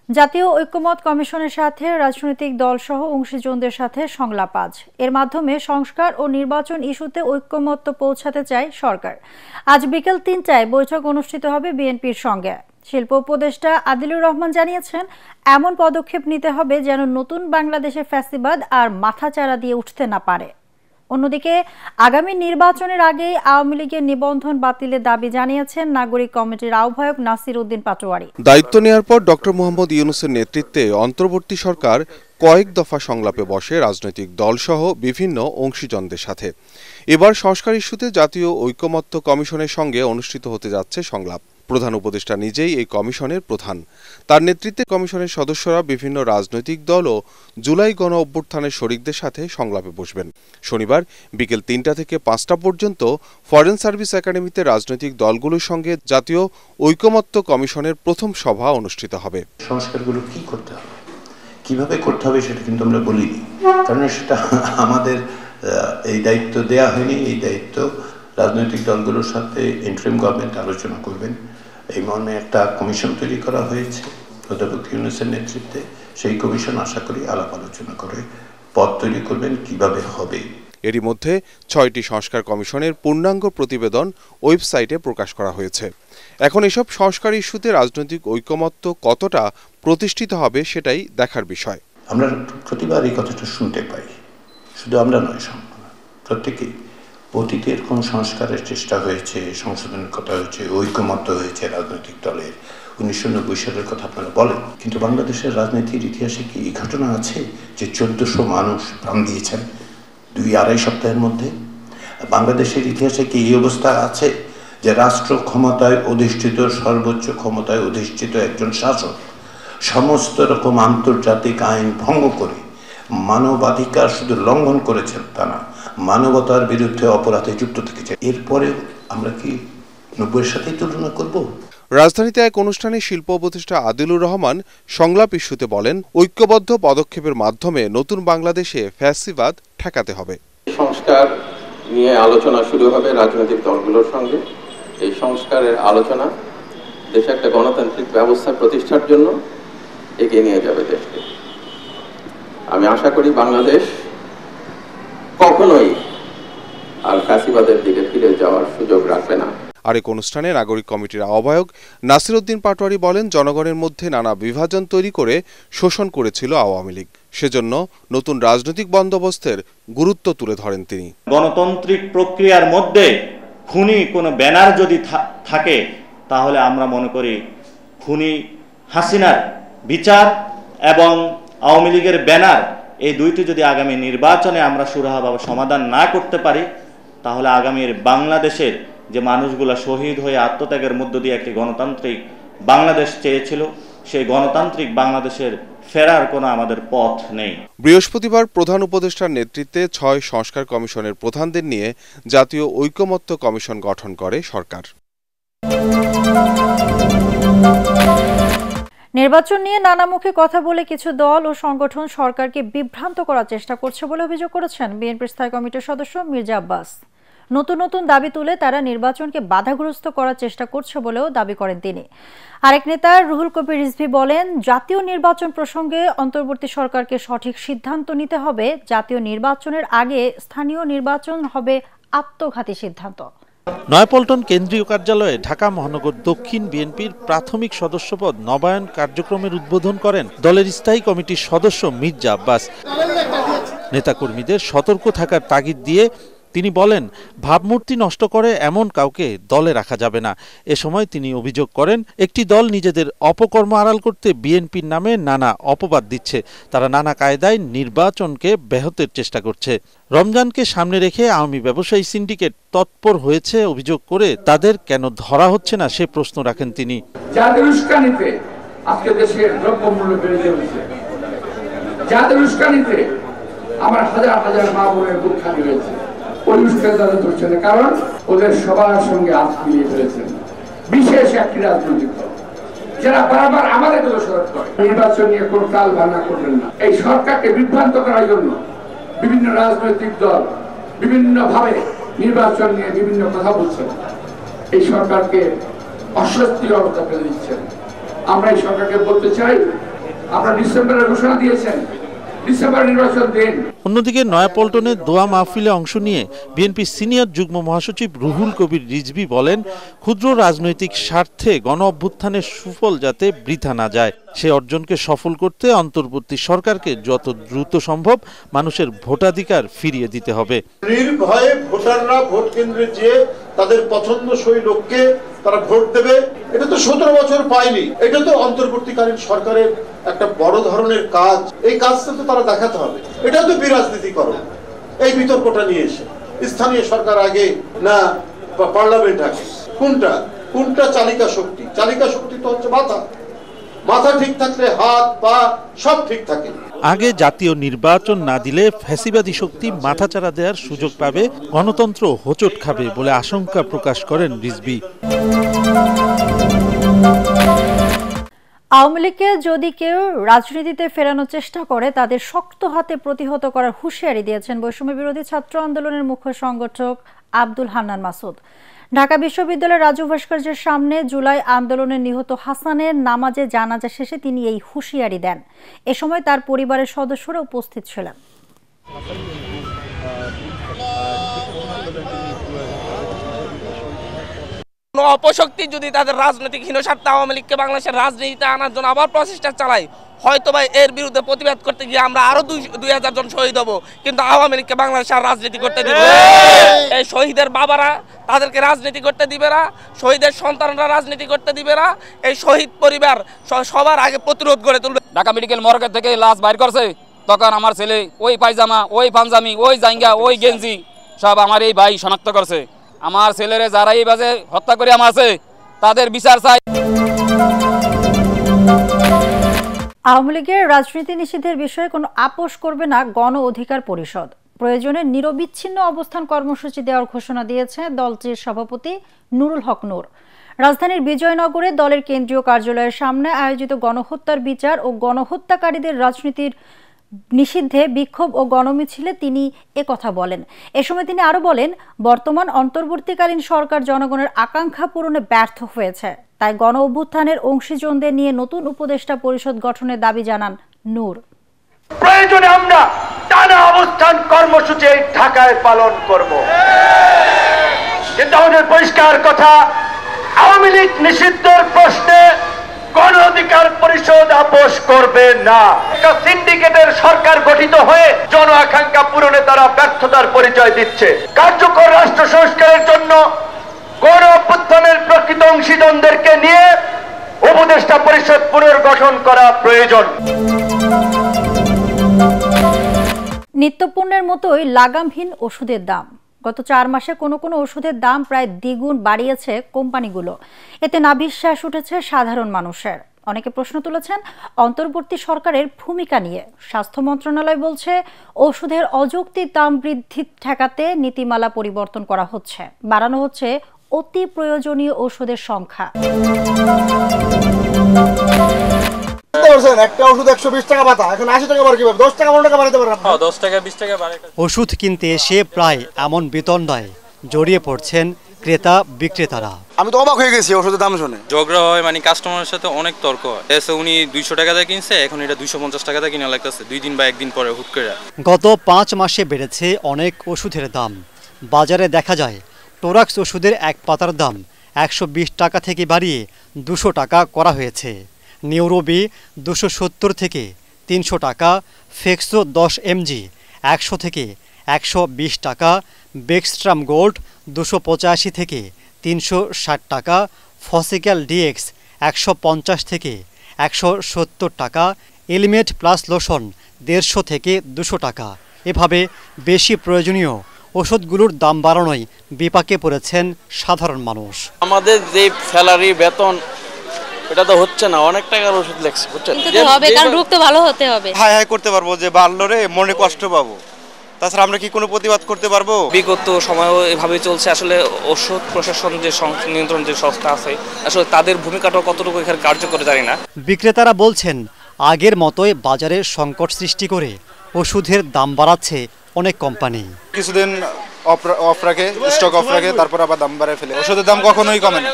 জাতীয় ঐক্যমত্য কমিশনের সাথে রাজনৈতিক দলসহ অংশীজনদের সাথে সংলাপ আজ। এর মাধ্যমে সংস্কার ও নির্বাচন ইস্যুতে ঐক্যমত্য পৌঁছাতে চায় সরকার। আজ বিকেল ৩টায় বৈঠক অনুষ্ঠিত হবে বিএনপির সঙ্গে। শিল্প উপদেষ্টা আদিলুর রহমান জানিয়েছেন, এমন পদক্ষেপ নিতে হবে যেন নতুন বাংলাদেশে ফ্যাসিবাদ আর মাথাচাড়া দিয়ে উঠতে না পারে। অন্যদিকে আগামী নির্বাচনের আগেই আওয়ামী লীগের নিবন্ধন বাতিলের দাবি জানিয়েছেন নাগরিক কমিটির আহ্বায়ক নাসির উদ্দিন পাটোয়ারি। দায়িত্ব নেওয়ার পর ডক্টর মোহাম্মদ ইউনূসের নেতৃত্বে অন্তর্বর্তী সরকার কয়েক দফা সংলাপে বসে রাজনৈতিক দলসহ বিভিন্ন অংশীজনদের সাথে। এবার সংস্কার ইস্যুতে জাতীয় ঐক্যমত্য কমিশনের সঙ্গে অনুষ্ঠিত হতে যাচ্ছে সংলাপ। প্রধান উপদেষ্টা নিজেই এই কমিশনের প্রধান। তার নেতৃত্বে কমিশনের সদস্যরা বিভিন্ন রাজনৈতিক দল ও জুলাই গণ অভ্যুত্থানের শরিকদের সাথে সংলাপে বসবেন। শনিবার বিকেল ৩টা থেকে ৫টা পর্যন্ত ফরেন সার্ভিস একাডেমিতে রাজনৈতিক দলগুলোর সঙ্গে জাতীয় ঐক্যমত্য কমিশনের প্রথম সভা অনুষ্ঠিত হবে। সংস্কারগুলো কি করতে হবে, কিভাবে করতে হবে সেটা কিন্তু আমরা বলিনি, কারণ সেটা আমাদের এই দায়িত্ব দেয়া হয়নি। এই দায়িত্ব রাজনৈতিক দলগুলোর সাথে ইন্টারিম গভর্নমেন্ট আলোচনা করবেন। এই মর্মে একটা কমিশন তৈরি করা হয়েছে অধ্যাপক ইউনূসের নেতৃত্বে। সেই কমিশন আশা করি আলাপ আলোচনা করে পথ তৈরি করবেন কিভাবে হবে। এরই মধ্যে ৬টি সংস্কার কমিশনের পূর্ণাঙ্গ প্রতিবেদন ওয়েবসাইটে প্রকাশ করা হয়েছে। এখন এসব সংস্কার ইস্যুতে রাজনৈতিক ঐক্যমত্য কতটা প্রতিষ্ঠিত হবে সেটাই দেখার বিষয়। আমরা প্রতিবার এই কথাটা শুনতে পাই, শুধু আমরা নয়, প্রত্যেকেই। অতীতে এরকম সংস্কারের চেষ্টা হয়েছে, সংশোধনের কথা হয়েছে, ঐক্যমত্য হয়েছে রাজনৈতিক দলের। ১৯৯০ সালের কথা আপনারা বলেন, কিন্তু বাংলাদেশের রাজনীতির ইতিহাসে কি এই ঘটনা আছে যে ১৪০০ মানুষ প্রাণ দিয়েছেন ২-২.৫ সপ্তাহের মধ্যে? বাংলাদেশের ইতিহাসে কি এই অবস্থা আছে যে রাষ্ট্র ক্ষমতায় অধিষ্ঠিত, সর্বোচ্চ ক্ষমতায় অধিষ্ঠিত একজন শাসক সমস্ত রকম আন্তর্জাতিক আইন ভঙ্গ করে মানবাধিকার শুধু লঙ্ঘন করেছেন তা না, মানবতার বিরুদ্ধে অপরাধে যুক্ত থেকেছে? এরপরে আমরা কি ৯০-এর সাথেই তুলনা করব? রাজধানীতে এক অনুষ্ঠানে শিল্প উপদেষ্টা আদিলুর রহমান সংলাপ ইস্যুতে বলেন, ঐক্যবদ্ধ পদক্ষেপের মাধ্যমে নতুন বাংলাদেশে ফ্যাসিবাদ ঠেকাতে হবে। সংস্কার নিয়ে আলোচনা শুরু হবে রাজনৈতিক দলগুলোর সঙ্গে। এই সংস্কারের আলোচনা দেশে একটা গণতান্ত্রিক ব্যবস্থা প্রতিষ্ঠার জন্য এগিয়ে নিয়ে যাবে দেশকে। আমি আশা করি বাংলাদেশ কখনোই আর ফ্যাসিবাদের দিকে ফিরে যাওয়ার সুযোগ রাখবে না। আরেক অনুষ্ঠানে নাগরিক কমিটির আহ্বায়ক নাসির উদ্দিন পাটোয়ারি বলেন, জনগণের মধ্যে নানা বিভাজন তৈরি করে শোষণ করেছিল আওয়ামী লীগ। সেজন্য নতুন রাজনৈতিক বন্দোবস্তের গুরুত্ব তুলে ধরেন তিনি। গণতান্ত্রিক প্রক্রিয়ার মধ্যে খুনি কোনো ব্যানার যদি থাকে, তাহলে আমরা মনে করি খুনি হাসিনার বিচার এবং আওয়ামী লীগের ব্যানার, এই দুইটি যদি আগামী নির্বাচনে আমরা সুরাহাভাবে সমাধান না করতে পারি, তাহলে আগামীর বাংলাদেশের যে মানুষগুলা শহীদ হয়ে আত্মত্যাগের মধ্য দিয়ে একটি গণতান্ত্রিক বাংলাদেশ চেয়েছিল, সেই গণতান্ত্রিক বাংলাদেশের ফেরার কোনো আমাদের পথ নেই। বৃহস্পতিবার প্রধান উপদেষ্টার নেতৃত্বে ৬ সংস্কার কমিশনের প্রধানদের নিয়ে জাতীয় ঐক্যমত্য কমিশন গঠন করে সরকার। নির্বাচন নিয়ে নানামুখী কথা বলে কিছু দল ও সংগঠন সরকারকে বিভ্রান্ত করার চেষ্টা করছে বলে অভিযোগ করেছেন বিএনপির স্থায়ী কমিটির সদস্য মির্জা আব্বাস। নতুন নতুন দাবি তুলে তারা নির্বাচনকে বাধাগ্রস্ত করার চেষ্টা করছে বলেও দাবি করেন তিনি। আরেক নেতা রুহুল কবির রিজভী বলেন, জাতীয় নির্বাচন প্রসঙ্গে অন্তর্বর্তী সরকারকে সঠিক সিদ্ধান্ত নিতে হবে। জাতীয় নির্বাচনের আগে স্থানীয় নির্বাচন হবে আত্মঘাতী সিদ্ধান্ত। নয়াপল্টন কেন্দ্রীয় কার্যালয়ে ঢাকা মহানগর দক্ষিণ বিএনপির প্রাথমিক সদস্যপদ নবায়ন কার্যক্রমের উদ্বোধন করেন দলের স্থায়ী কমিটির সদস্য মির্জা আব্বাস। নেতাকর্মীদের সতর্ক থাকার তাগিদ দিয়ে তিনি বলেন, ভাবমূর্তি নষ্ট করে এমন কাউকে দলে রাখা যাবে না। এ সময় তিনি অভিযোগ করেন, একটি দল নিজেদের অপকর্ম আড়াল করতে বিএনপির নামে নানা অপবাদ দিচ্ছে। তারা নানা কায়দায় নির্বাচনকে ব্যাহতের চেষ্টা করছে। রমজানকে সামনে রেখে আওয়ামী ব্যবসায়ী সিন্ডিকেট তৎপর হয়েছে অভিযোগ করে তাদের কেন ধরা হচ্ছে না সে প্রশ্ন রাখেন তিনি। যাদের উস্কানিতে আজকে দেশের দ্রব্যমূল্য বেড়ে চলেছে, যাদের উস্কানিতে আমার হাজার হাজার মা বোনের বুক খালি হয়েছে, ওই উস্কানি তারা ধরছে না, কারণ ওদের সবার সঙ্গে হাত মিলিয়ে ফেলেছেন বিশেষ একটি রাজনৈতিক দল, যারা বারবার আমাদের দোষারোপ করে। নির্বাচন নিয়ে কোনো টাল ভাঙা করবেন না। এই সরকারকে বিভ্রান্ত করার জন্য বিভিন্ন রাজনৈতিক দল বিভিন্ন ভাবে নির্বাচন নিয়ে বিভিন্ন কথা বলছেন। এই সরকারকে অস্বস্তির অবস্থা ফেলে দিচ্ছেন। আমরা এই সরকারকে বলতে চাই, আমরা ডিসেম্বরে ঘোষণা দিয়েছেন, ডিসেম্বর নির্বাচন দিন। অন্যদিকে নয়াপল্টনে দোয়া মাহফিলে অংশ নিয়ে বিএনপি সিনিয়র যুগ্ম মহাসচিব রুহুল কবির রিজভী বলেন, ক্ষুদ্র রাজনৈতিক স্বার্থে গণ অভ্যুত্থানের সুফল যাতে বৃথা না যায়, সে অর্জনকে সফল করতে অন্তর্বর্তী সরকারকে যত দ্রুত সম্ভব মানুষের ভোটাধিকার ফিরিয়ে দিতে হবে। নির্ভয়ে ভোটাররা ভোট কেন্দ্রে যেয়ে তাদের পছন্দসই লোককে তারা ভোট দেবে। এটা তো 17 বছর পায়নি। এটা তো অন্তর্বর্তীকালীন সরকারের একটা বড় ধরনের কাজ। এই কাজটা তো তারা দেখাতে হবে। এটা তো বিরাজনীতিকরণ। এই বিতর্কটা নিয়ে এসে স্থানীয় সরকার আগে না পার্লামেন্ট আগে, কোনটা চালিকা শক্তি? চালিকা শক্তি তো হচ্ছে মাথা ঠিক থাকলে হাত পা সব ঠিক থাকে। আগে জাতীয় নির্বাচন না দিলে ফ্যাসিবাদী শক্তি মাথাচাড়া দেওয়ার সুযোগ পাবে, গণতন্ত্র হোঁচট খাবে বলে আশঙ্কা প্রকাশ করেন রিজভী। আওয়ামী লীগকে যদি কেউ রাজনীতিতে ফেরানোর চেষ্টা করে তাদের শক্ত হাতে প্রতিহত করার হুঁশিয়ারি দিয়েছেন বৈষম্য বিরোধী ছাত্র আন্দোলনের মুখ্য সংগঠক আব্দুল হান্নান মাসুদ। ঢাকা বিশ্ববিদ্যালয়ের রাজু ভাস্কর্যের সামনে জুলাই আন্দোলনে নিহত হাসানের নামাজে জানাজা শেষে তিনি এই হুঁশিয়ারি দেন। এ সময় তার পরিবারের সদস্যরা উপস্থিত ছিলেন। অপশক্তি যদি তাদের রাজনৈতিক হীনস্বার্থে আওয়ামী লীগকে বাংলাদেশের রাজনীতিতে আনার জন্য আবার প্রচেষ্টা চালায়, হয়তো বা এর বিরুদ্ধে প্রতিবাদ করতে গিয়ে আমরা আরো 2000 জন শহীদ হব, কিন্তু আওয়ামী লীগকে বাংলাদেশের রাজনীতি করতে দিবে না। এই শহীদের বাবারা তাদেরকে রাজনীতি করতে দিবে না, শহীদের সন্তানরা রাজনীতি করতে দিবে না। এই শহীদ পরিবার সবার আগে প্রতিরোধ গড়ে তুলবে। ঢাকা মেডিকেল মর্গে থেকে লাশ বাইর করছে, তখন আমার ছেলে ওই পায়জামা, ওই পাঞ্জামি, ওই জাঙ্গা, ওই গেঞ্জি সব আমার এই ভাই শনাক্ত করছে। আমার ছেলেরে যারা এই বাজে হত্যা করে আমার আছে তাদের বিচার চাই। আওয়ামী লীগের রাজনীতি নিষিদ্ধের বিষয়ে কোনো আপোষ করবে না গণ অধিকার পরিষদ। প্রয়োজনে নিরবিচ্ছিন্ন অবস্থান কর্মসূচি দেওয়ার ঘোষণা দিয়েছে দলটির সভাপতি নুরুল হক নূর। রাজধানীর বিজয়নগরে দলের কেন্দ্রীয় কার্যালয়ের সামনে আয়োজিত গণহত্যার বিচার ও গণহত্যাকারীদের রাজনীতির নিষিদ্ধে বিক্ষোভ ও গণমিছিলে তিনি একথা বলেন। এ সময় তিনি আরো বলেন, বর্তমান অন্তর্বর্তীকালীন সরকার জনগণের আকাঙ্ক্ষা পূরণে ব্যর্থ হয়েছে, তাই গণ অভ্যুত্থানের অংশীজনদের নিয়ে নতুন উপদেষ্টা পরিষদ গঠনের দাবি জানান নূর। প্রয়োজনে আমরা টানা অবস্থান কর্মসূচি ঢাকায় পালন করব, কিন্তু আমাদের পরিষ্কার কথা, আওয়ামী লীগ নিষিদ্ধের প্রশ্নে গণ অধিকার পরিষদ আপোষ করবে না। একটা সিন্ডিকেটের সরকার গঠিত হয়ে জন আকাঙ্ক্ষা পূরণে তারা ব্যর্থতার পরিচয় দিচ্ছে। কার্যকর রাষ্ট্র সংস্কারের জন্য গণ অভ্যুত্থানের প্রকৃত অংশীদারদেরকে নিয়ে উপদেষ্টা পরিষদ পুনর্গঠন করা প্রয়োজন। নিত্যপণ্যের মতোই লাগামহীন ওষুধের দাম। গত 4 মাসে কোনো কোনো ওষুধের দাম প্রায় দ্বিগুণ বাড়িয়েছে কোম্পানিগুলো। এতে নাভিশ্বাস উঠেছে সাধারণ মানুষের। অনেকে প্রশ্ন তুলেছেন অন্তর্বর্তী সরকারের ভূমিকা নিয়ে। স্বাস্থ্য মন্ত্রণালয় বলছে, ওষুধের অযৌক্তিক দাম বৃদ্ধি ঠেকাতে নীতিমালা পরিবর্তন করা হচ্ছে, বাড়ানো হচ্ছে অতি প্রয়োজনীয় ওষুধের সংখ্যা। একটা ওষুধ 120 টাকা পাতা, এখন 80 টাকা বাড়ে কিভাবে? 10 টাকা 15 টাকা বাড়াতে পারবেন? 10 টাকা 20 টাকা বাড়ে। ওষুধ কিনতে এসে প্রায় এমন বিতণ্ডায় জড়িয়ে পড়ছেন ক্রেতা বিক্রেতারা। আমি তো অবাক হয়ে গেছি ওষুধের দাম শুনে। ঝগড়া হয়, মানে কাস্টমারের সাথে অনেক তর্ক হয়। এসে উনি 200 টাকা দিয়ে কিনছে, এখন এটা 250 টাকা দিয়ে কিনা লাগতেছে 2 দিন বা 1 দিন পরে হুট করে। গত 5 মাসে বেড়েছে অনেক ওষুধের দাম। বাজারে দেখা যায় টোরাক্স ওষুধের এক পাতার দাম 120 টাকা থেকে বাড়িয়ে 200 টাকা করা হয়েছে। নিউরোবি 270 থেকে 300 টাকা, ফেক্সো 10 mg 100 থেকে 120 টাকা, বেক্সট্রাম গোল্ড 285 থেকে 360 টাকা, ফসিক্যাল ডিএক্স 150 থেকে 170 টাকা, এলিমেট প্লাস লোশন 150 থেকে 200 টাকা। এভাবে বেশি প্রয়োজনীয় ওষুধগুলোর দাম বাড়ানোয় বিপাকে পড়েছেন সাধারণ মানুষ। আমাদের যে স্যালারি বেতন এটা তো হচ্ছে না, অনেক টাকার ওষুধ লাগছে, বুঝছেন? হবে, কারণ রোগ তো ভালো হতে হবে। হাই হাই করতে পারবো যে বাড়লো রে, মনে কষ্ট পাবো, তাছাড়া আমরা কি কোনো প্রতিবাদ করতে পারবো? বিগত সময়ও এভাবে চলছে। আসলে ওষুধ প্রশাসন যে নিয়ন্ত্রণ যে সংস্থা আছে, আসলে তাদের ভূমিকাটা কতটুকু এখানে কার্যকর জানি না। বিক্রেতারা বলছেন, আগের মতোই বাজারে সংকট সৃষ্টি করে ওষুধের দাম বাড়াচ্ছে অনেক কোম্পানি। কিছুদিন অফ রাখে, স্টক অফ রাখে, তারপর আবার দাম বাড়ায় ফেলে। ওষুধের দাম কখনোই কমে না,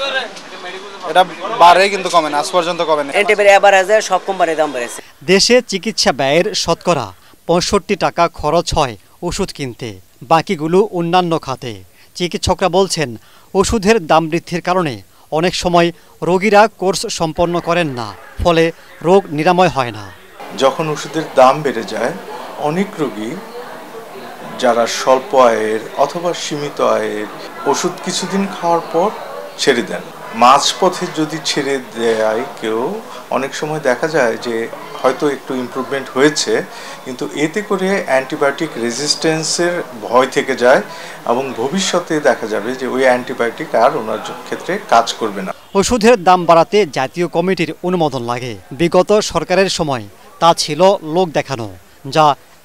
এটা বাড়ে কিন্তু কমে না, আজ পর্যন্ত কমে না। অ্যান্টিবায়োটিক এভারেজে সব কোম্পানির দাম বেড়েছে। দেশে চিকিৎসা ব্যয়ের শতকরা 65 টাকা খরচ হয় ওষুধ কিনতে, বাকিগুলো অন্যান্য খাতে। চিকিৎসকরা বলছেন ওষুধের দাম বৃদ্ধির কারণে অনেক সময় রোগীরা কোর্স সম্পন্ন করেন না, ফলে রোগ নিরাময় হয় না। যখন ওষুধের দাম বেড়ে যায়, অনেক রোগী যারা স্বল্প আয়ের অথবা সীমিত আয়ের ওষুধ কিছুদিন খাওয়ার পর ছেড়ে দেন। মাঝপথে যদি ছেড়ে দেয় কেউ, অনেক সময় দেখা যায় যে হয়তো একটু ইমপ্রুভমেন্ট হয়েছে, কিন্তু এতে করে অ্যান্টিবায়োটিক রেজিস্ট্যান্সের ভয় থেকে যায় এবং ভবিষ্যতে দেখা যাবে যে ওই অ্যান্টিবায়োটিক আর ওনার ক্ষেত্রে কাজ করবে না। ওষুধের দাম বাড়াতে জাতীয় কমিটির অনুমোদন লাগে। বিগত সরকারের সময় তা ছিল লোক দেখানো, যা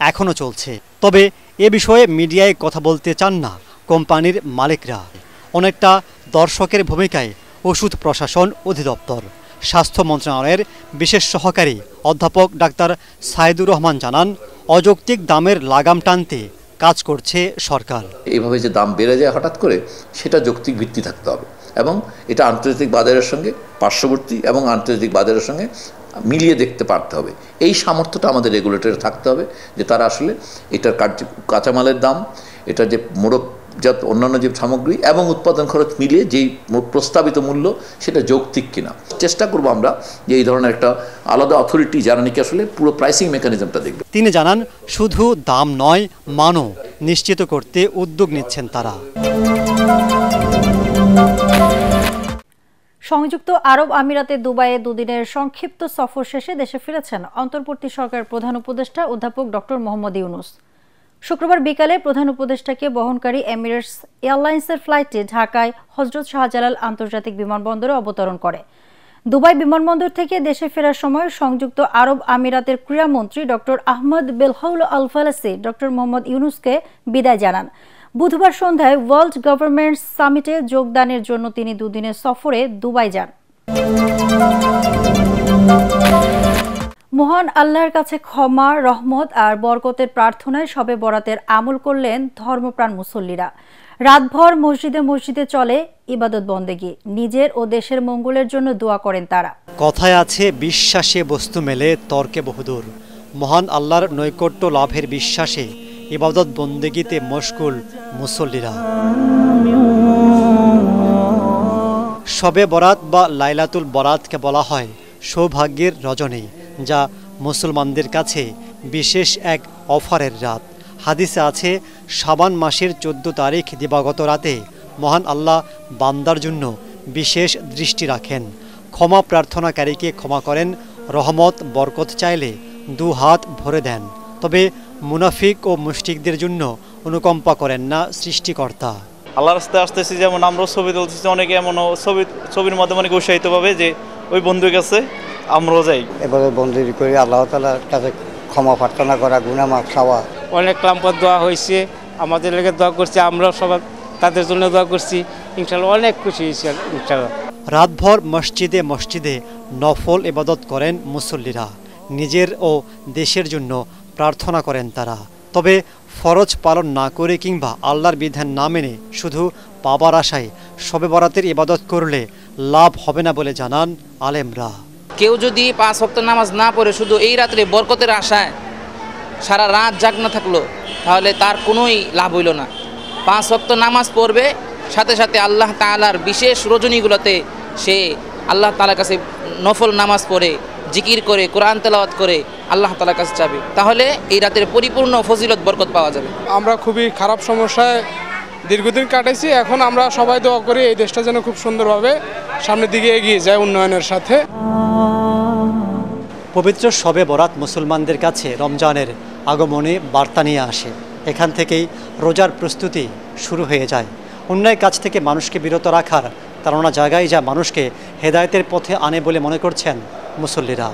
এখনও চলছে। তবে এ বিষয়ে মিডিয়ায় কথা বলতে চান না কোম্পানির মালিকরা। অনেকটা দর্শকের ভূমিকায় ওষুধ প্রশাসন অধিদপ্তর। স্বাস্থ্য মন্ত্রণালয়ের বিশেষ সহকারী অধ্যাপক ডাক্তার সাইদুর রহমান জানান, অযৌক্তিক দামের লাগাম টানতে কাজ করছে সরকার। এইভাবে যে দাম বেড়ে যায় হঠাৎ করে, সেটা যৌক্তিক ভিত্তি থাকতে হবে এবং এটা আন্তর্জাতিক বাজারের সঙ্গে, পার্শ্ববর্তী এবং আন্তর্জাতিক বাজারের সঙ্গে মিলিয়ে দেখতে পারতে হবে। এই সামর্থ্যটা আমাদের রেগুলেটরে থাকতে হবে যে তারা আসলে এটার কাঁচামালের দাম, এটার যে মোড়কজাত অন্যান্য যে সামগ্রী এবং উৎপাদন খরচ মিলিয়ে যেই প্রস্তাবিত মূল্য, সেটা যৌক্তিক কিনা। চেষ্টা করব আমরা যে এই ধরনের একটা আলাদা অথরিটি যারা নাকি আসলে পুরো প্রাইসিং মেকানিজমটা দেখবে। তিনি জানান, শুধু দাম নয়, মানও নিশ্চিত করতে উদ্যোগ নিচ্ছেন তারা। সংযুক্ত আরব আমিরাতে দুবাইয়ে দুদিনের সংক্ষিপ্ত সফর শেষে দেশে ফিরেছেন অন্তর্বর্তী সরকারের প্রধান উপদেষ্টা অধ্যাপক ডক্টর মোহাম্মদ ইউনূস। শুক্রবার বিকালে প্রধান উপদেষ্টাকে বহনকারী এমিরেটস এয়ারলাইন্সের ফ্লাইটে ঢাকায় হযরত শাহজালাল আন্তর্জাতিক বিমানবন্দরে অবতরণ করে। দুবাই বিমানবন্দর থেকে দেশে ফেরার সময় সংযুক্ত আরব আমিরাতের ক্রীড়ামন্ত্রী ডক্টর আহমদ বেলহাউল আল ফালাসি ডক্টর মোহাম্মদ ইউনূসকে বিদায় জানান। বুধবার সন্ধ্যায় ওয়ার্ল্ড গভর্নমেন্টস সামিটে যোগদানের জন্য তিনি দুদিনের সফরে দুবাই যান। মহান আল্লাহর কাছে ক্ষমা, রহমত আর বরকতের প্রার্থনায় শবে বরাতের আমল করলেন ধর্মপ্রাণ মুসল্লিরা। রাতভর মসজিদে মসজিদে চলে ইবাদত বন্দেগী। নিজের ও দেশের মঙ্গলের জন্য দোয়া করেন তারা। কথায় আছে, বিশ্বাসে বস্তু মেলে তর্কে বহুদূর। মহান আল্লাহর নৈকট্য লাভের বিশ্বাসে ইবাদত বন্দেগীতে মশগুল মুসল্লিরা। শবে বরাত বা লাইলাতুল বরাতকে বলা হয় সৌভাগ্যের রজনী, যা মুসলমানদের কাছে বিশেষ এক অফারের রাত। হাদিসে আছে, শাবান মাসের 14 তারিখ দিবাগত রাতে মহান আল্লাহ বান্দার জন্য বিশেষ দৃষ্টি রাখেন। ক্ষমা প্রার্থনাকারীকে ক্ষমা করেন, রহমত বরকত চাইলে 2 হাত ভরে দেন। তবে মুনাফিক ও মুশরিকদের জন্য অনুকম্পা করেন না সৃষ্টিকর্তা। আল্লাহর রাস্তায় আসতেছি, যেমন আমরাও ছবি তুলতেছি, অনেকে এমনও ছবির মাধ্যমে অনেকে উৎসাহিত পাবে যে ওই বন্ধুর কাছে আমরাও যাই। এবারে বন্দি করে আল্লাহ তাআলার কাছে ক্ষমা প্রার্থনা করা, গুনাহ মাফ চাওয়া। অনেক ক্লাম্পর দোয়া হয়েছে, আমাদের লেগে দোয়া করছে, আমরাও সবাই তাদের জন্য দোয়া করছি। ইনশাআল্লাহ অনেক খুশি হয়েছি ইনশাআল্লাহ। রাতভর মসজিদে মসজিদে নফল ইবাদত করেন মুসল্লিরা। নিজের ও দেশের জন্য প্রার্থনা করেন তারা। তবে ফরজ পালন না করে কিংবা আল্লাহর বিধান না মেনে শুধু পাবার আশায় শবে বরাতের ইবাদত করলে লাভ হবে না বলে জানান আলেমরা। কেউ যদি 5 ওয়াক্ত নামাজ না পড়ে শুধু এই রাত্রে বরকতের আশায় সারা রাত জাগনা থাকলো, তাহলে তার কোনোই লাভ হইল না। 5 ওয়াক্ত নামাজ পড়বে, সাথে সাথে আল্লাহ তাআলার বিশেষ রজনীগুলোতে সে আল্লাহ তাআলার কাছে নফল নামাজ পড়ে, জিকির করে, কোরআন তেলাওয়াত করে আল্লাহ তাআলার কাছে যাবে, তাহলে এই রাতের পরিপূর্ণ ফজিলত বরকত পাওয়া যাবে। আমরা খুবই খারাপ সমস্যায় দীর্ঘদিন কাটাইছি। এখন আমরা সবাই দোয়া করি এই দেশটা যেন খুব সুন্দরভাবে সামনের দিকে এগিয়ে যায় উন্নয়নের সাথে। পবিত্র শবে বরাত মুসলমানদের কাছে রমজানের আগমনে বার্তা নিয়ে আসে। এখান থেকেই রোজার প্রস্তুতি শুরু হয়ে যায়। অন্যায়ের কাছ থেকে মানুষকে বিরত রাখার তারা জায়গায় যা মানুষকে হেদায়েতের পথে আনে বলে মনে করছেন মুসল্লিরা।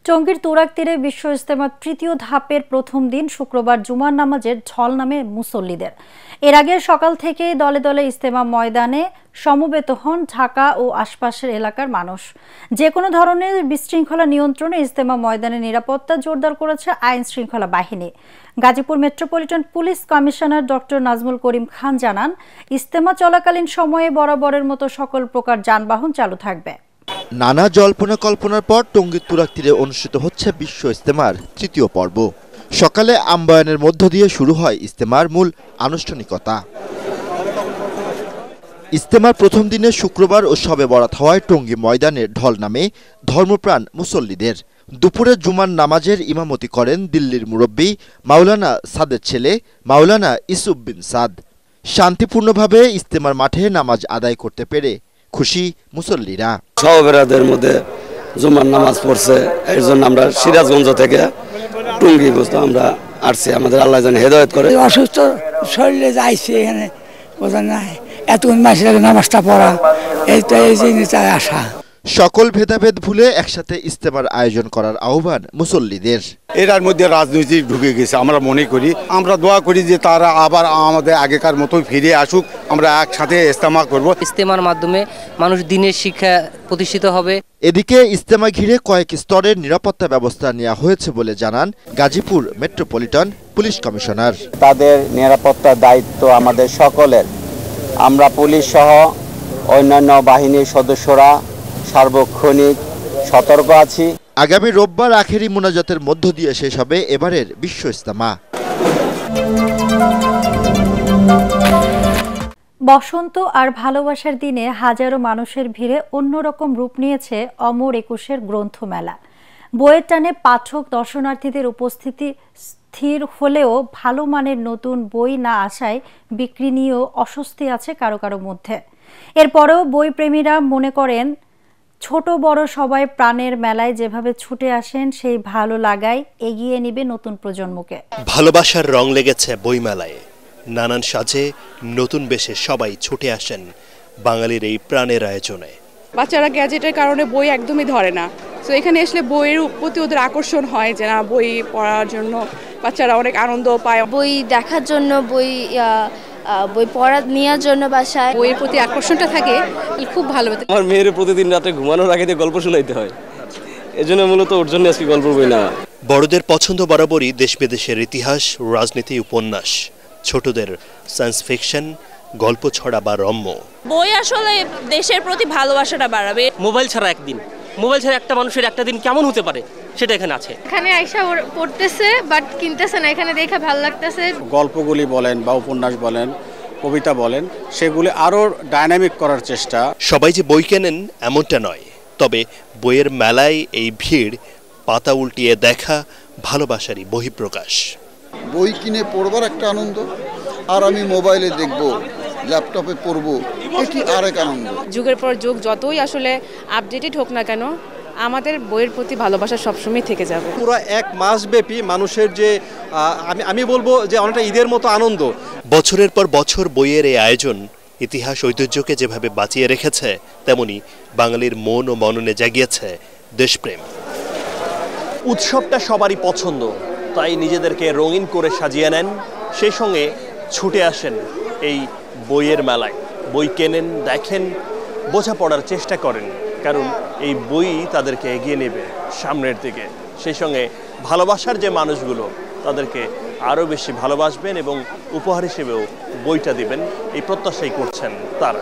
টঙ্গীর তুরাগ তীরে বিশ্ব ইজতেমার তৃতীয় ধাপের প্রথম দিন শুক্রবার জুমার নামাজের ঢল নামে মুসল্লিদের। এর আগে সকাল থেকেই দলে দলে ইজতেমা ময়দানে সমবেত হন ঢাকা ও আশপাশের এলাকার মানুষ। যে কোনো ধরনের বিশৃঙ্খলা নিয়ন্ত্রণে ইজতেমা ময়দানে নিরাপত্তা জোরদার করেছে আইন শৃঙ্খলা বাহিনী। Gazipur metropolitan police commissioner doctor Nazmul Karim Khan জানান, ইজতেমা চলাকালীন সময়ে বরাবরের মতো সকল প্রকার যানবাহন চালু থাকবে। নানা জল্পনা কল্পনার পর টঙ্গীর তুরাগ তীরে অনুষ্ঠিত হচ্ছে বিশ্ব ইজতেমার তৃতীয় পর্ব। সকালে আম্বায়নের মধ্য দিয়ে শুরু হয় ইজতেমার মূল আনুষ্ঠানিকতা। ইজতেমার প্রথম দিনে শুক্রবার ও শবে বরাত হওয়ায় টঙ্গী ময়দানে ঢল নামে ধর্মপ্রাণ মুসল্লিদের। দুপুরে জুমার নামাজের ইমামতি করেন দিল্লির মুরব্বী মাওলানা সাদের ছেলে মাওলানা ইসুফ বিন সাদ। শান্তিপূর্ণভাবে ইজতেমার মাঠে নামাজ আদায় করতে পেরে খুশি মুসল্লিরা। সহবেরাদের মধ্যে জুমার নামাজ পড়ছে, এর জন্য আমরা সিরাজগঞ্জ থেকে টঙ্গী বস্তু আমরা আসছি। আমাদের আল্লাহ যেন হেদায়েত করে। অসুস্থ শরীরে যাইছে এখানে বোঝা নাই, এতক্ষণ মাসের নামাজটা পড়া এই তো এই জিনিস আসা। সকল ভেদাভেদ ভুলে একসাথে ইজতেমার আয়োজন করার আহ্বান মুসল্লিদের। এর মধ্যে রাজনীতি ঢুকে গেছে, আমরা মনে করি, আমরা দোয়া করি যে তারা আবার আমাদের আগেকার মতোই ফিরে আসুক, আমরা একসাথে ইজতেমা করব। ইজতেমার মাধ্যমে মানুষ দ্বীনের শিক্ষা প্রতিষ্ঠিত হবে। এদিকে ইজতেমা ঘিরে কয়েক স্তরের নিরাপত্তা ব্যবস্থা নেওয়া হয়েছে বলে জানান গাজীপুর মেট্রোপলিটন পুলিশ কমিশনার। তাদের নিরাপত্তার দায়িত্ব আমাদের সকলের। আমরা পুলিশ সহ অন্যান্য বাহিনীর সদস্যরা সার্বক্ষণিক সতর্ক আছি। আগামী রোববার আখেরি মোনাজাতের মধ্য দিয়ে শেষ হবে এবারের বিশ্ব ইজতেমা। বসন্ত আর ভালোবাসার দিনে হাজারো মানুষের ভিড়ে অন্যরকম রূপ নিয়েছে অমর একুশের গ্রন্থমেলা। বইয়ের টানে পাঠক দর্শনার্থীদের উপস্থিতি স্থির হলেও ভালো মানের নতুন বই না আসায় বিক্রি নিয়েও অস্বস্তি আছে কারো কারো মধ্যে। এরপরেও বই প্রেমীরা মনে করেন, ছোট বড় সবাই প্রাণের মেলায় যেভাবে ছুটে আসেন সেই ভালো লাগাই এগিয়ে নেবে নতুন প্রজন্মকে। ভালোবাসার রং লেগেছে বইমেলায়। নানান সাজে নতুন বেশে সবাই ছুটে আসেন বাঙালির এই প্রাণের আয়োজনে। বাচ্চারা গ্যাজেটের কারণে বই একদমই ধরে না, তো এখানে আসলে বইয়ের প্রতি ওদের আকর্ষণ হয় যে না, বই পড়ার জন্য বাচ্চারা অনেক আনন্দ পায়। বই দেখার জন্য, বই পড়া নেওয়ার জন্য বাসায় বইয়ের প্রতি আকর্ষণটা থাকে, খুব ভালো। আমার মেয়ের প্রতিদিন রাতে ঘুমানোর আগে গল্প শোনাইতে হয়, এজন্য মূলত ওর জন্য আজকে গল্প বই না। বড়দের পছন্দ বরাবরই দেশ বিদেশের ইতিহাস, রাজনীতি, উপন্যাস। ছোটদের সায়েন্স ফিকশন, গল্প ছড়া বা রম্য। বই আসলে দেশের প্রতি ভালোবাসাটা বাড়াবে। মোবাইল ছাড়া একটা মানুষের একটা দিন কেমন হতে পারে সেটা এখানে আছে। এখানে আইসা পড়তেছে বাট কিনতেছে না, এখানে দেখে ভালো লাগতেছে। গল্পগুলি বলেন বা উপন্যাস বলেন, কবিতা বলেন, সেগুলি আরো ডাইনামিক করার চেষ্টা। সবাই যে বই কেনেন এমনটা নয়, তবে বইয়ের মেলায় এই ভিড় পাতা উল্টিয়ে দেখা ভালোবাসারই বহিঃপ্রকাশ। বই কিনে পড়বার একটা আনন্দ, আর আমি মোবাইলে দেখব, ল্যাপটপে পড়ব, এটি আরেক আনন্দ। যুগের পর যুগ যতই আসলে আপডেটেড হোক না কেন, আমাদের বইয়ের প্রতি ভালোবাসা সবসময় থেকে যাবে। পুরো এক মাস ব্যাপী মানুষের যে আমি বলবো যে অনেকটা ঈদের মতো আনন্দ। বছরের পর বছর বইয়ের এই আয়োজন ইতিহাস ঐতিহ্যকে যেভাবে বাঁচিয়ে রেখেছে, তেমনি বাঙালির মন ও মননে জাগিয়েছে দেশপ্রেম। উৎসবটা সবারই পছন্দ, তাই নিজেদেরকে রঙিন করে সাজিয়ে নেন, সেই সঙ্গে ছুটে আসেন এই বইয়ের মেলায়। বই কেনেন, দেখেন, বোঝাপড়ার চেষ্টা করেন, কারণ এই বই তাদেরকে এগিয়ে নেবে সামনের দিকে। সেই সঙ্গে ভালোবাসার যে মানুষগুলো তাদেরকে আরও বেশি ভালোবাসবেন এবং উপহার হিসেবেও বইটা দিবেন, এই প্রত্যাশাই করছেন তারা।